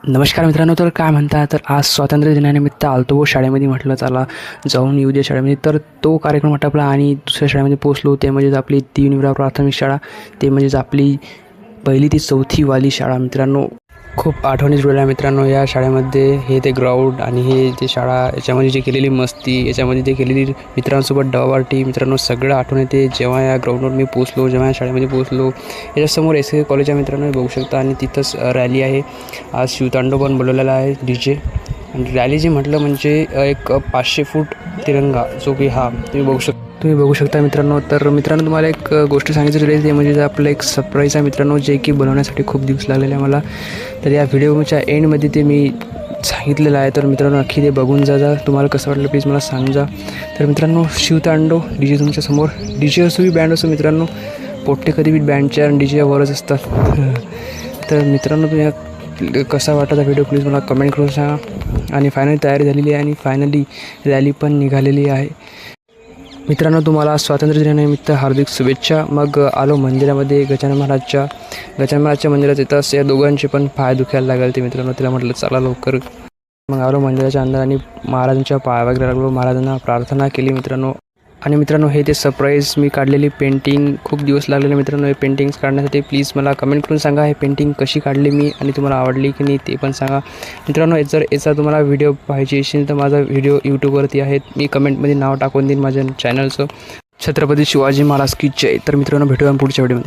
नमस्कार मित्रांनो, तर काय म्हणता. तर आज स्वातंत्र्य दिनानिमित्त आलतो व शाळेमध्ये म्हटलं चला जाऊन येऊ दे शाळेमध्ये. तर तो कार्यक्रम आटपला आणि दुसऱ्या शाळेमध्ये पोचलो. ते म्हणजेच आपली तीन प्राथमिक शाळा, ते म्हणजेच आपली 1ली ते 4थीवाली शाळा. मित्रांनो, खूप आठवणी जुळल्या मित्रांनो या शाळेमध्ये. हे ते ग्राउंड आणि हे ते शाळा, याच्यामध्ये जे केलेली मस्ती, याच्यामध्ये ते केलेली मित्रांसोबत डवापार्टी, मित्रांनो सगळं आठवण येते जेव्हा या ग्राउंडवर मी पोचलो, जेव्हा या शाळेमध्ये पोचलो. याच्यासमोर एस के कॉलेजच्या मित्रांनो बघू शकता आणि तिथंच रॅली आहे. आज शिवतांडव पण बोलवलेला आहे DJ. आणि रॅली जी म्हटलं म्हणजे एक 500 फूट तिरंगा, जो की तुम्ही बघू शकता मित्रांनो. तर मित्रांनो, तुम्हाला एक गोष्ट सांगायची राहिली, ते म्हणजे आपलं एक सरप्राईज आहे मित्रांनो, जे की बनवण्यासाठी खूप दिवस लागलेले आहे मला. तर या व्हिडिओच्या एंडमध्ये ते मी सांगितलेलं आहे. तर मित्रांनो, नक्की ते बघून जा. तुम्हाला कसं वाटलं प्लीज मला सांगा. तर मित्रांनो, शिवतांडव DJ तुमच्यासमोर. DJ असो की बँड असो मित्रांनो, पोट्टे कधी बी बँडच्या आणि DJच्या वरच असतात. तर मित्रांनो, तुम्ही कसा वाटला व्हिडिओ प्लीज मला कमेंट करून सांगा. आणि फायनली तयारी झालेली आहे आणि फायनली रॅली पण निघालेली आहे. मित्रांनो, तुम्हाला स्वातंत्र्य दिनानिमित्त हार्दिक शुभेच्छा. मग आलो मंदिरामध्ये, गजानन महाराजच्या मंदिरात येताच या दोघांचे पण पाय दुखायला लागले. ते मित्रांनो, तिला म्हटलं चला लवकर. मग आलो मंदिराच्या अंदर आणि महाराजांच्या पाया वगैरे लागलो, महाराजांना प्रार्थना केली मित्रांनो. आणि मित्रांनो, हे ते सरप्राईज मी काढलेली पेंटिंग, खूप दिवस लागलेले मित्रांनो हे पेंटिंग्स काढण्यासाठी. प्लीज मला कमेंट करून सांगा हे पेंटिंग कशी काढली मी आणि तुम्हाला आवडली की नाही ते पण सांगा मित्रांनो. जर याचा तुम्हाला व्हिडिओ पाहिजे असेल तर माझा व्हिडिओ यूट्यूबवरती आहे, मी कमेंटमध्ये नाव टाकून देईन माझ्या चॅनलचं. छत्रपती शिवाजी महाराज की जय. तर मित्रांनो, भेटूया पुढच्या व्हिडिओमध्ये.